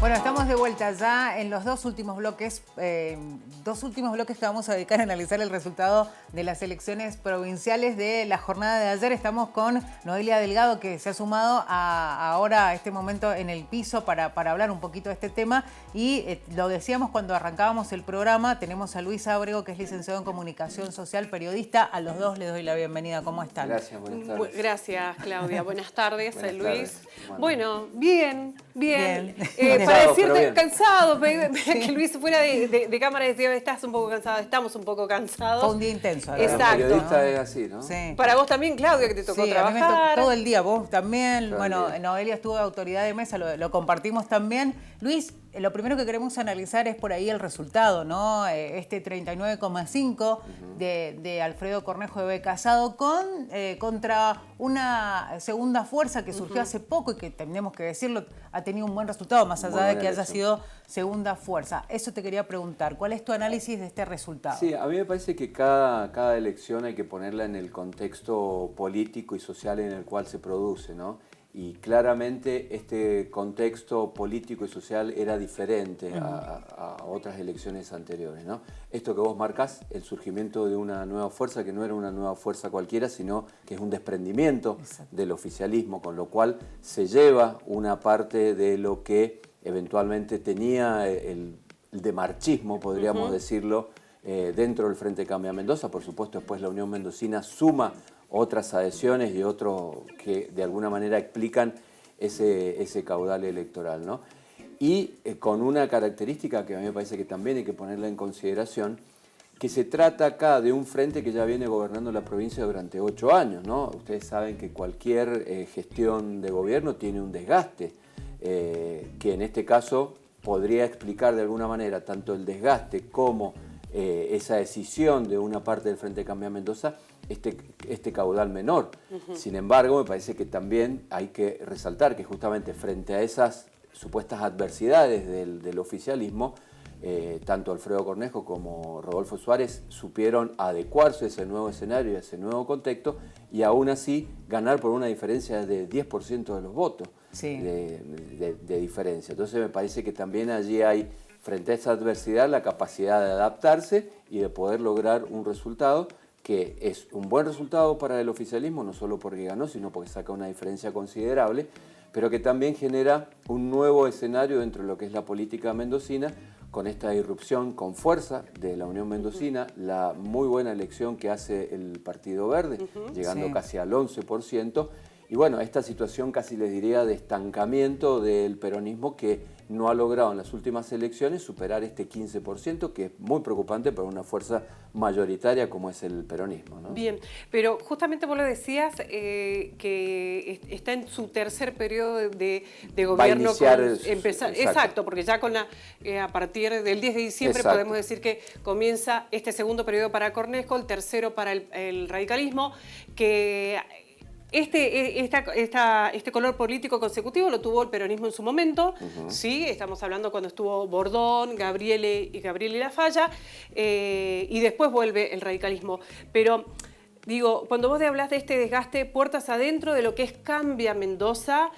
Bueno, estamos de vuelta ya en los dos últimos bloques que vamos a dedicar a analizar el resultado de las elecciones provinciales de la jornada de ayer. Estamos con Noelia Delgado, que se ha sumado ahora a este momento en el piso para hablar un poquito de este tema. Y lo decíamos cuando arrancábamos el programa, tenemos a Luis Ábrego, que es licenciado en Comunicación Social, periodista. A los dos les doy la bienvenida. ¿Cómo están? Gracias, buenas tardes. Gracias, Claudia. Buenas tardes, Buenas Luis. tardes. Bueno, bien. Cansado, Para decirte, bien. cansado, que Luis fuera de cámara decía, estás un poco cansado, estamos un poco cansados. Fue un día intenso. Para Exacto. un periodista es así, ¿no? Sí. Para vos también, Claudia, que te tocó Sí, a mí me trabajar. tocó todo el día, vos también. Todo el Bueno, día. Noelia estuvo de autoridad de mesa, lo compartimos también. Luis, lo primero que queremos analizar es por ahí el resultado, ¿no? Este 39,5 de Alfredo Cornejo de B. Casado contra una segunda fuerza que surgió hace poco y que tenemos que decirlo, ha tenido un buen resultado, más allá de que haya sido segunda fuerza. Eso te quería preguntar, ¿cuál es tu análisis de este resultado? Sí, a mí me parece que cada elección hay que ponerla en el contexto político y social en el cual se produce, ¿no? Y claramente este contexto político y social era diferente a otras elecciones anteriores, ¿no? Esto que vos marcás, el surgimiento de una nueva fuerza, que no era una nueva fuerza cualquiera, sino que es un desprendimiento del oficialismo, con lo cual se lleva una parte de lo que eventualmente tenía el demarchismo, podríamos decirlo, dentro del Frente Cambia Mendoza. Por supuesto, después la Unión Mendocina suma otras adhesiones y otros que de alguna manera explican ese caudal electoral, ¿no? Y con una característica que a mí me parece que también hay que ponerla en consideración, que se trata acá de un frente que ya viene gobernando la provincia durante 8 años, ¿no? Ustedes saben que cualquier gestión de gobierno tiene un desgaste, que en este caso podría explicar de alguna manera tanto el desgaste como esa decisión de una parte del Frente Cambia Mendoza, este caudal menor. Sin embargo, me parece que también hay que resaltar que justamente frente a esas supuestas adversidades del oficialismo, tanto Alfredo Cornejo como Rodolfo Suárez supieron adecuarse a ese nuevo escenario y a ese nuevo contexto y aún así ganar por una diferencia de 10% de los votos de diferencia. Entonces me parece que también allí hay, frente a esa adversidad, la capacidad de adaptarse y de poder lograr un resultado que es un buen resultado para el oficialismo, no solo porque ganó, sino porque saca una diferencia considerable, pero que también genera un nuevo escenario dentro de lo que es la política mendocina, con esta irrupción con fuerza de la Unión Mendocina, la muy buena elección que hace el Partido Verde, llegando casi al 11%, y bueno, esta situación casi les diría de estancamiento del peronismo que no ha logrado en las últimas elecciones superar este 15%, que es muy preocupante para una fuerza mayoritaria como es el peronismo, ¿no? Bien, pero justamente vos lo decías que está en su tercer periodo de gobierno. Va a iniciar, exacto, porque ya a partir del 10 de diciembre podemos decir que comienza este segundo periodo para Cornejo, el tercero para el radicalismo, que este color político consecutivo lo tuvo el peronismo en su momento, ¿sí? Estamos hablando cuando estuvo Bordón, Gabriele Lafalla, y después vuelve el radicalismo. Pero digo, cuando vos hablas de este desgaste puertas adentro de lo que es Cambia Mendoza,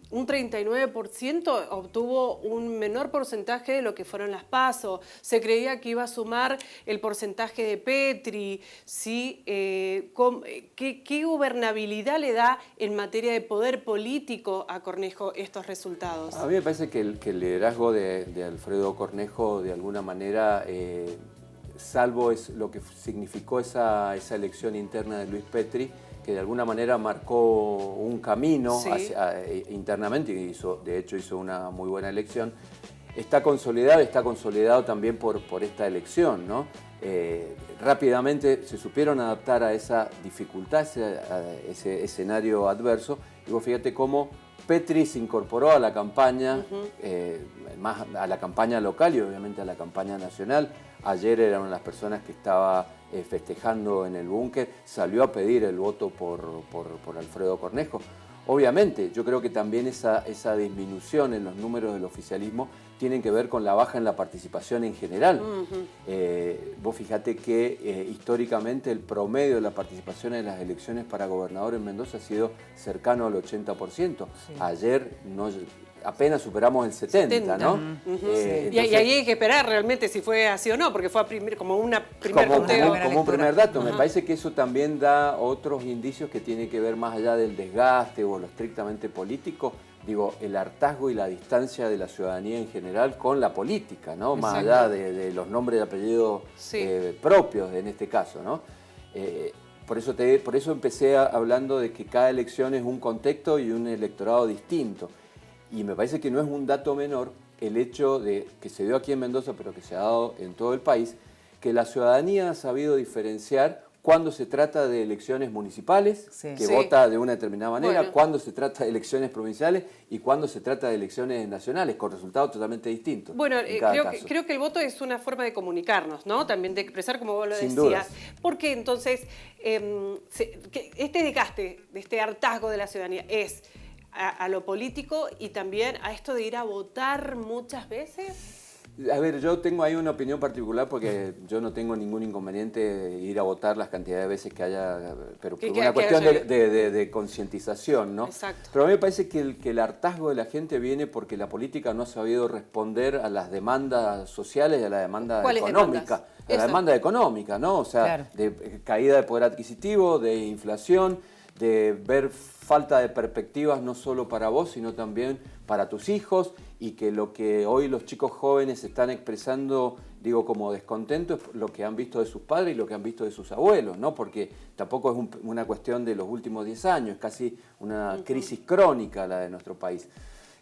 un 39% obtuvo un menor porcentaje de lo que fueron las PASO. Se creía que iba a sumar el porcentaje de Petri, ¿sí? ¿Qué gobernabilidad le da en materia de poder político a Cornejo estos resultados? A mí me parece que el liderazgo de Alfredo Cornejo, de alguna manera, salvo es lo que significó esa elección interna de Luis Petri, que de alguna manera marcó un camino internamente y de hecho hizo una muy buena elección, está consolidado también por esta elección, ¿no? Rápidamente se supieron adaptar a esa dificultad, a ese escenario adverso, y vos fíjate cómo Petri se incorporó a la campaña, más a la campaña local y obviamente a la campaña nacional. Ayer era una de las personas que estaba festejando en el búnker, salió a pedir el voto por Alfredo Cornejo. Obviamente, yo creo que también esa disminución en los números del oficialismo tienen que ver con la baja en la participación en general. Vos fíjate que históricamente el promedio de la participación en las elecciones para gobernador en Mendoza ha sido cercano al 80%. Sí. Ayer apenas superamos el 70, ¿no? Entonces, y ahí hay que esperar realmente si fue así o no, porque fue como un primer conteo. Como un primer dato. Me parece que eso también da otros indicios que tienen que ver más allá del desgaste o lo estrictamente político, digo, el hartazgo y la distancia de la ciudadanía en general con la política, ¿no? Más allá de los nombres y apellidos propios en este caso, ¿no? Por eso empecé hablando de que cada elección es un contexto y un electorado distinto. Y me parece que no es un dato menor el hecho de que se dio aquí en Mendoza, pero que se ha dado en todo el país, que la ciudadanía ha sabido diferenciar cuando se trata de elecciones municipales, que vota de una determinada manera, cuando se trata de elecciones provinciales y cuando se trata de elecciones nacionales, con resultados totalmente distintos. Bueno, creo que el voto es una forma de comunicarnos, ¿no? También de expresar, como vos lo Sin decías. dudas. Porque entonces, este desgaste, de este hartazgo de la ciudadanía es a lo político y también a esto de ir a votar muchas veces. A ver, yo tengo ahí una opinión particular porque yo no tengo ningún inconveniente de ir a votar las cantidades de veces que haya, pero por una cuestión de concientización, ¿no? Exacto. Pero a mí me parece que el hartazgo de la gente viene porque la política no ha sabido responder a las demandas sociales y a la demanda económica. A la demanda económica, ¿no? O sea, de caída de poder adquisitivo, de inflación, de ver falta de perspectivas no solo para vos, sino también para tus hijos, y que lo que hoy los chicos jóvenes están expresando, digo, como descontento, es lo que han visto de sus padres y lo que han visto de sus abuelos, ¿no? Porque tampoco es una cuestión de los últimos 10 años, es casi una crisis crónica la de nuestro país.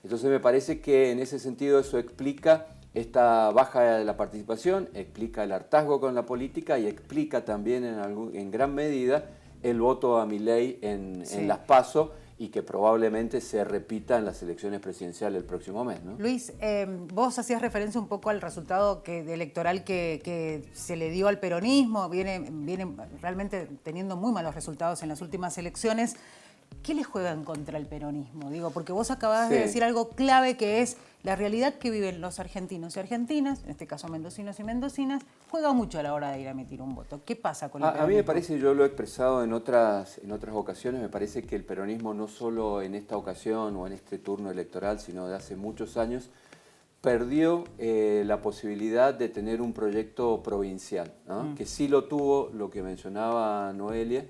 Entonces me parece que en ese sentido eso explica esta baja de la participación, explica el hartazgo con la política y explica también en gran medida el voto a Milei en las PASO, y que probablemente se repita en las elecciones presidenciales el próximo mes, ¿no? Luis, vos hacías referencia un poco al resultado electoral que se le dio al peronismo, viene realmente teniendo muy malos resultados en las últimas elecciones. ¿Qué le juegan contra el peronismo? Digo, porque vos acabás de decir algo clave, que es la realidad que viven los argentinos y argentinas, en este caso mendocinos y mendocinas, juega mucho a la hora de ir a emitir un voto. ¿Qué pasa con el peronismo? A mí me parece, yo lo he expresado en otras ocasiones, me parece que el peronismo no solo en esta ocasión o en este turno electoral, sino de hace muchos años, perdió la posibilidad de tener un proyecto provincial, ¿no? Que sí lo tuvo, lo que mencionaba Noelia,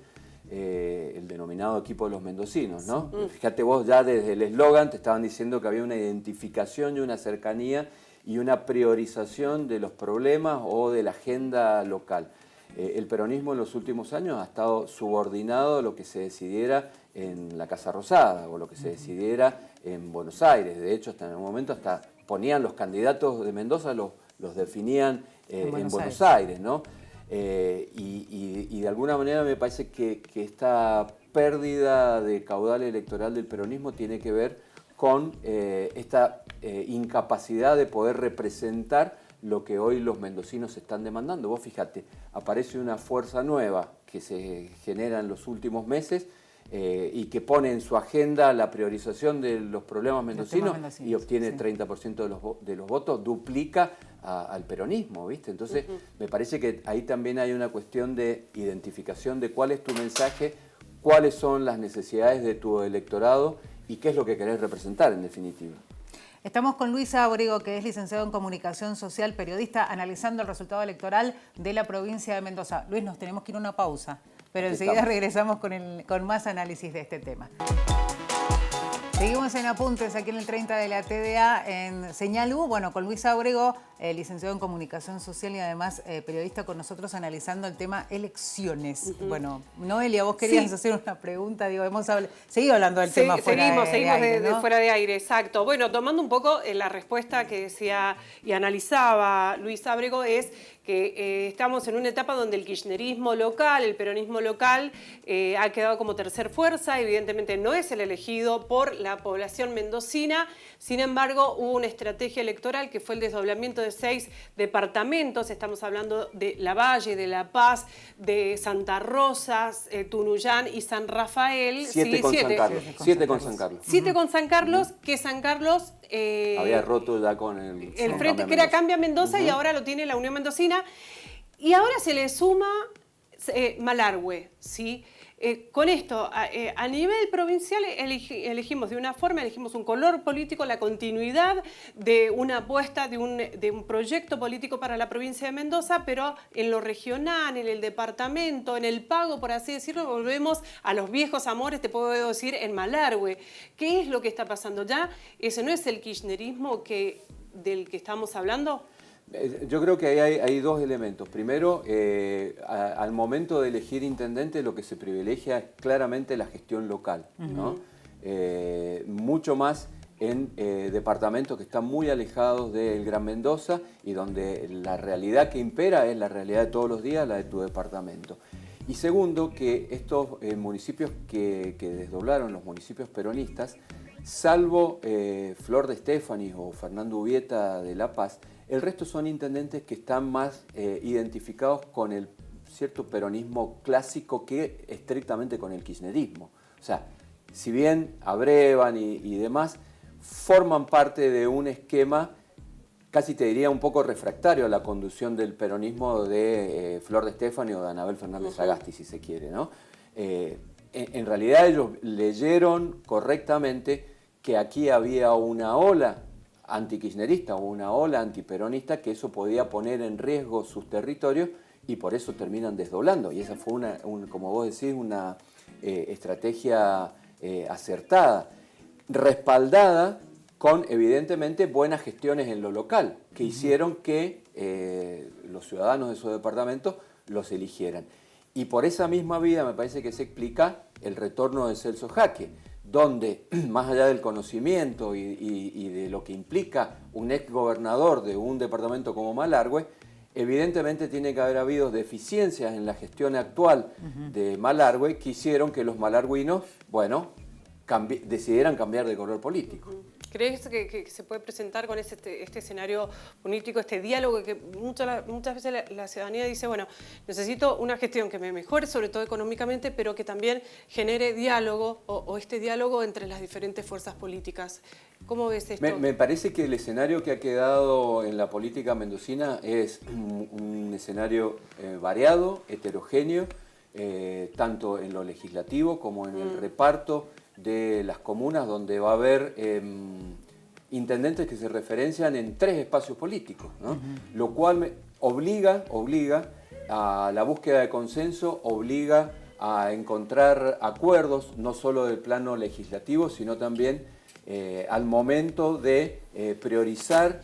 el denominado equipo de los mendocinos, ¿no? Fíjate vos, ya desde el eslogan te estaban diciendo que había una identificación y una cercanía y una priorización de los problemas o de la agenda local. El peronismo en los últimos años ha estado subordinado a lo que se decidiera en la Casa Rosada o lo que se decidiera en Buenos Aires. De hecho, hasta en un momento hasta ponían los candidatos de Mendoza, los definían en Buenos Aires, ¿no? Y de alguna manera me parece que esta pérdida de caudal electoral del peronismo tiene que ver con esta incapacidad de poder representar lo que hoy los mendocinos están demandando. Vos fíjate, aparece una fuerza nueva que se genera en los últimos meses y que pone en su agenda la priorización de los problemas mendocinos y obtiene 30% de los votos, duplica al peronismo, ¿viste? Entonces, me parece que ahí también hay una cuestión de identificación de cuál es tu mensaje, cuáles son las necesidades de tu electorado y qué es lo que querés representar, en definitiva. Estamos con Luis Ábrego, que es licenciado en Comunicación Social, periodista, analizando el resultado electoral de la provincia de Mendoza. Luis, nos tenemos que ir a una pausa, pero enseguida regresamos con más análisis de este tema. Seguimos en Apuntes, aquí en el 30 de la TDA, en Señal U, bueno, con Luis Ábrego, licenciado en Comunicación Social y además periodista con nosotros analizando el tema elecciones. Bueno, Noelia, vos querías hacer una pregunta, digo, hemos seguido hablando del tema fuera de aire, ¿no? Fuera de aire, exacto. Bueno, tomando un poco la respuesta que decía y analizaba Luis Ábrego, es que estamos en una etapa donde el kirchnerismo local, el peronismo local, ha quedado como tercer fuerza. Evidentemente no es el elegido por la población mendocina. Sin embargo, hubo una estrategia electoral que fue el desdoblamiento de 6 departamentos. Estamos hablando de Lavalle, de La Paz, de Santa Rosa, Tunuyán y San Rafael. 7 con San Carlos. 7 con San Carlos. 7 con San Carlos, que San Carlos había roto ya con el frente, que era Cambia Mendoza, y ahora lo tiene la Unión Mendocina. Y ahora se le suma Malargüe, ¿sí? con esto, a nivel provincial elegimos de una forma, elegimos un color político, la continuidad de una apuesta, de un proyecto político para la provincia de Mendoza, pero en lo regional, en el departamento, en el pago, por así decirlo, volvemos a los viejos amores, te puedo decir, en Malargüe. ¿Qué es lo que está pasando ya? ¿Ese no es el kirchnerismo del que estamos hablando? Yo creo que hay dos elementos. Primero, al momento de elegir intendente, lo que se privilegia es claramente la gestión local, ¿no? Mucho más en departamentos que están muy alejados del Gran Mendoza y donde la realidad que impera es la realidad de todos los días, la de tu departamento. Y segundo, que estos municipios que desdoblaron, los municipios peronistas, salvo Flor de Estéfanis o Fernando Ubieta de La Paz, el resto son intendentes que están más identificados con el cierto peronismo clásico que estrictamente con el kirchnerismo. O sea, si bien abrevan y demás, forman parte de un esquema, casi te diría un poco refractario a la conducción del peronismo de Flor de Estéfani o de Anabel Fernández Sagasti, si se quiere, ¿no? En realidad ellos leyeron correctamente que aquí había una ola antikirchnerista o una ola antiperonista, que eso podía poner en riesgo sus territorios y por eso terminan desdoblando. Y esa fue, como vos decís, una estrategia acertada, respaldada con evidentemente buenas gestiones en lo local, que hicieron que los ciudadanos de esos departamentos los eligieran. Y por esa misma vía me parece que se explica el retorno de Celso Jaque, donde, más allá del conocimiento y de lo que implica un exgobernador de un departamento como Malargüe, evidentemente tiene que haber habido deficiencias en la gestión actual de Malargüe que hicieron que los malargüinos, bueno, decidieran cambiar de color político. ¿Crees que se puede presentar con este escenario político, este diálogo que muchas veces la ciudadanía dice, bueno, necesito una gestión que me mejore, sobre todo económicamente, pero que también genere diálogo o este diálogo entre las diferentes fuerzas políticas? ¿Cómo ves esto? Me parece que el escenario que ha quedado en la política mendocina es un escenario variado, heterogéneo, tanto en lo legislativo como en el reparto de las comunas, donde va a haber intendentes que se referencian en 3 espacios políticos, ¿no? Lo cual obliga a la búsqueda de consenso, obliga a encontrar acuerdos, no solo del plano legislativo, sino también al momento de priorizar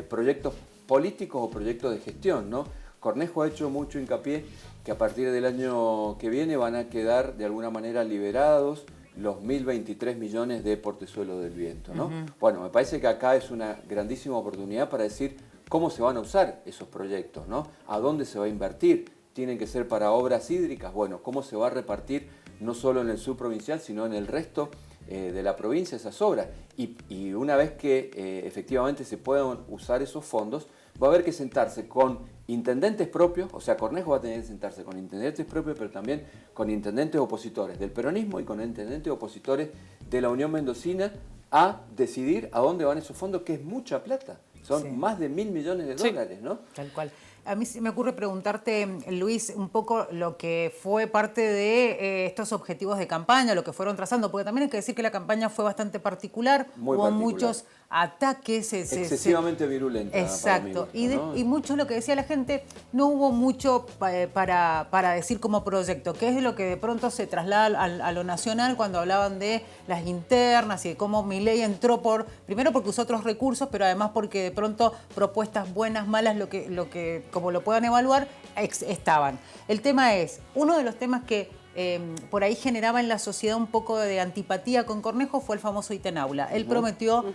proyectos políticos o proyectos de gestión, ¿no? Cornejo ha hecho mucho hincapié que a partir del año que viene van a quedar de alguna manera liberados los 1.023 millones de Portezuelo del Viento, ¿no? Bueno, me parece que acá es una grandísima oportunidad para decir cómo se van a usar esos proyectos, ¿no? ¿A dónde se va a invertir? ¿Tienen que ser para obras hídricas? Bueno, ¿cómo se va a repartir no solo en el subprovincial, sino en el resto de la provincia esas obras? Y una vez que efectivamente se puedan usar esos fondos, va a haber que sentarse con intendentes propios, o sea, Cornejo va a tener que sentarse con intendentes propios, pero también con intendentes opositores del peronismo y con intendentes opositores de la Unión Mendocina a decidir a dónde van esos fondos, que es mucha plata. Son más de 1.000 millones de dólares, ¿no? Tal cual. A mí se me ocurre preguntarte, Luis, un poco lo que fue parte de estos objetivos de campaña, lo que fueron trazando, porque también hay que decir que la campaña fue bastante particular, hubo muchos ataques. Excesivamente virulentos. Exacto, mí, ¿no? y mucho lo que decía la gente, no hubo mucho para decir como proyecto, que es lo que de pronto se traslada a lo nacional cuando hablaban de las internas y de cómo Milei entró primero porque usó otros recursos, pero además porque de pronto propuestas buenas, malas, lo que como lo puedan evaluar, estaban. El tema es, uno de los temas que por ahí generaba en la sociedad un poco de antipatía con Cornejo fue el famoso ítem aula. Él prometió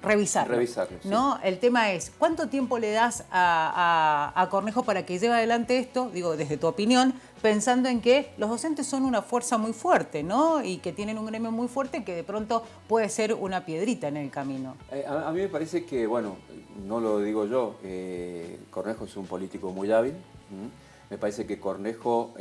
revisarlo, ¿no? Sí. El tema es, ¿cuánto tiempo le das a Cornejo para que lleve adelante esto? Digo, desde tu opinión, pensando en que los docentes son una fuerza muy fuerte, ¿no? Y que tienen un gremio muy fuerte que de pronto puede ser una piedrita en el camino. A mí me parece que, bueno, no lo digo yo, Cornejo es un político muy hábil. Me parece que Cornejo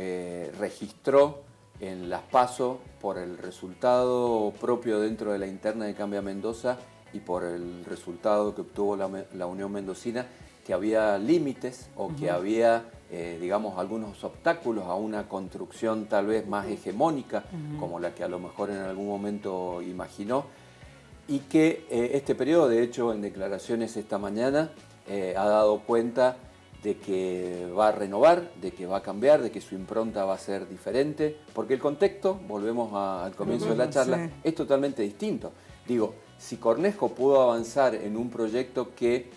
registró en las PASO por el resultado propio dentro de la interna de Cambia Mendoza y por el resultado que obtuvo la Unión Mendocina, que había límites o que había, digamos, algunos obstáculos a una construcción tal vez más hegemónica, como la que a lo mejor en algún momento imaginó, y que este periodo, de hecho, en declaraciones esta mañana, ha dado cuenta de que va a renovar, de que va a cambiar, de que su impronta va a ser diferente, porque el contexto, volvemos al comienzo de la charla, es totalmente distinto. Digo, si Cornejo pudo avanzar en un proyecto que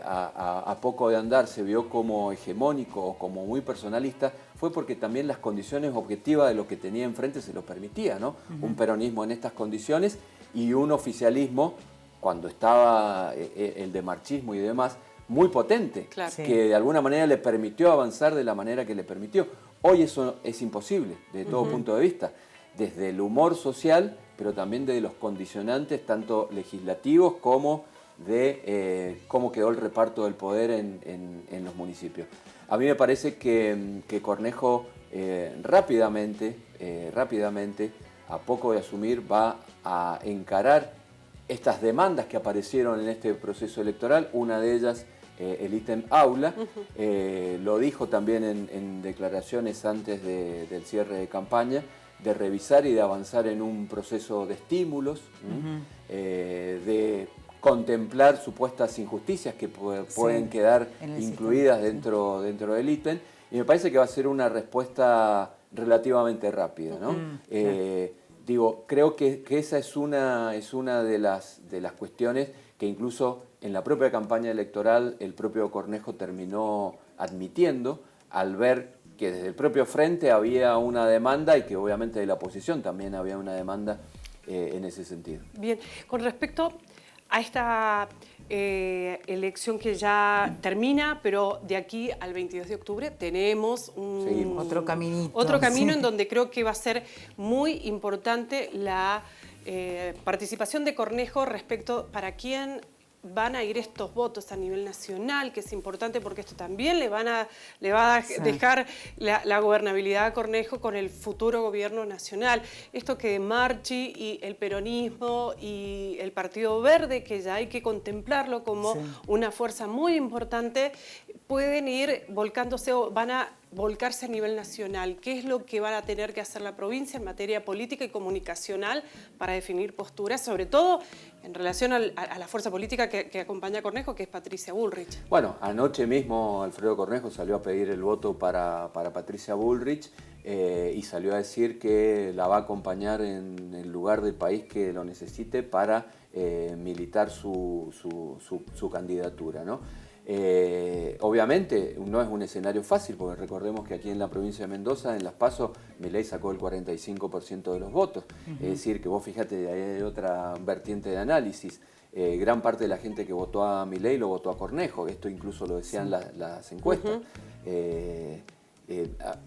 a poco de andar se vio como hegemónico o como muy personalista, fue porque también las condiciones objetivas de lo que tenía enfrente se lo permitía, ¿no? Un peronismo en estas condiciones y un oficialismo, cuando estaba el de marchismo y demás, muy potente, que de alguna manera le permitió avanzar de la manera que le permitió. Hoy eso es imposible, desde todo punto de vista, desde el humor social, pero también de los condicionantes, tanto legislativos como de cómo quedó el reparto del poder en los municipios. A mí me parece que Cornejo rápidamente, a poco de asumir, va a encarar estas demandas que aparecieron en este proceso electoral, una de ellas el ítem aula, lo dijo también en declaraciones antes del cierre de campaña, de revisar y de avanzar en un proceso de estímulos, de contemplar supuestas injusticias que pueden quedar incluidas dentro del ítem, y me parece que va a ser una respuesta relativamente rápida, ¿no? Digo, creo que esa es una de las cuestiones que incluso en la propia campaña electoral el propio Cornejo terminó admitiendo al ver que desde el propio frente había una demanda y que obviamente de la oposición también había una demanda en ese sentido. Bien, con respecto a esta elección que ya termina, pero de aquí al 22 de octubre tenemos otro caminito. Otro camino en donde creo que va a ser muy importante la participación de Cornejo respecto para quién van a ir estos votos a nivel nacional, que es importante porque esto también le va a dejar la gobernabilidad a Cornejo con el futuro gobierno nacional. Esto que Marchi y el peronismo y el Partido Verde, que ya hay que contemplarlo como una fuerza muy importante, pueden ir volcándose o van a volcarse a nivel nacional. ¿Qué es lo que van a tener que hacer la provincia en materia política y comunicacional para definir posturas, sobre todo en relación a la fuerza política que acompaña a Cornejo, que es Patricia Bullrich? Bueno, anoche mismo Alfredo Cornejo salió a pedir el voto para Patricia Bullrich y salió a decir que la va a acompañar en el lugar del país que lo necesite para militar su candidatura, ¿no? Obviamente no es un escenario fácil, porque recordemos que aquí en la provincia de Mendoza, en las PASO, Milei sacó el 45% de los votos. Es decir, que vos fíjate, hay otra vertiente de análisis. Gran parte de la gente que votó a Milei lo votó a Cornejo. Esto incluso lo decían las encuestas.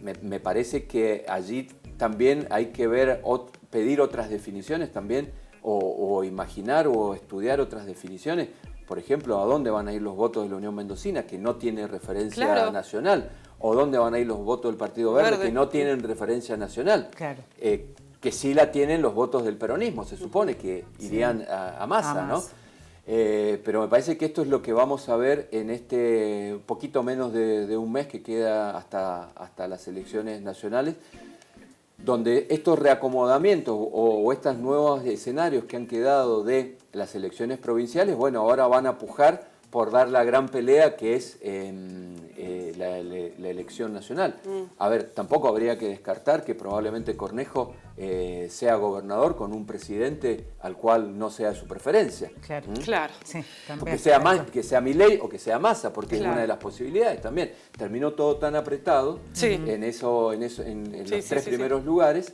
Me parece que allí también hay que ver, pedir otras definiciones también, o imaginar o estudiar otras definiciones. Por ejemplo, ¿a dónde van a ir los votos de la Unión Mendocina, que no tiene referencia nacional? ¿O dónde van a ir los votos del Partido Verde, que no tienen referencia nacional? Que sí la tienen los votos del peronismo, se supone que irían a Massa, ¿no? Pero me parece que esto es lo que vamos a ver en este poquito menos de un mes que queda hasta las elecciones nacionales, donde estos reacomodamientos o estos nuevos escenarios que han quedado de las elecciones provinciales, bueno, ahora van a pujar por dar la gran pelea que es la elección nacional. A ver, tampoco habría que descartar que probablemente Cornejo sea gobernador con un presidente al cual no sea su preferencia. Claro. Sí, que sea Milei o que sea Massa, porque es una de las posibilidades también. Terminó todo tan apretado en los tres primeros lugares,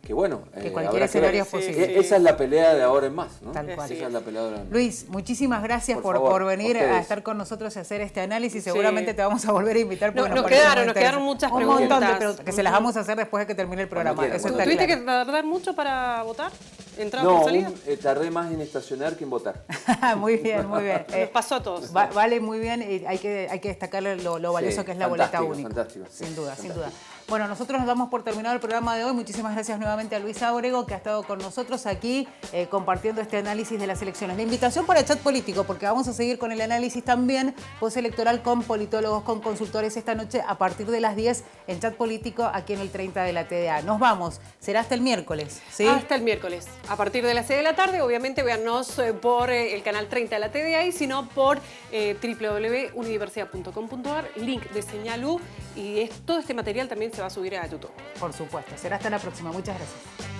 que bueno, que cualquier escenario es posible. Esa es la pelea de ahora en más, ¿no? Tal cual. Esa es la pelea de ahora en más. Luis, muchísimas gracias por venir a estar con nosotros y hacer este análisis. Sí. Seguramente te vamos a volver a invitar. Nos quedaron muchas preguntas. Un montón de preguntas que se las vamos a hacer después de que termine el programa. ¿Tuviste que tardar mucho para votar? ¿Entrada por salida? Tardé más en estacionar que en votar. Muy bien, muy bien. Nos pasó a todos. Vale muy bien y hay que destacar lo valioso que es la boleta única. Fantástico. Sin duda, sin duda. Bueno, nosotros nos damos por terminado el programa de hoy. Muchísimas gracias nuevamente a Luis Ábrego, que ha estado con nosotros aquí compartiendo este análisis de las elecciones. La invitación para Chat Político, porque vamos a seguir con el análisis también postelectoral con politólogos, con consultores esta noche a partir de las 10 en Chat Político aquí en el 30 de la TDA. Nos vamos. Será hasta el miércoles, ¿sí? Hasta el miércoles. A partir de las 6 de la tarde, obviamente, véannos por el canal 30 de la TDA y si no por www.universidad.com.ar, link de Señal U, y todo este material también se va a subir a YouTube. Por supuesto. Será hasta la próxima. Muchas gracias.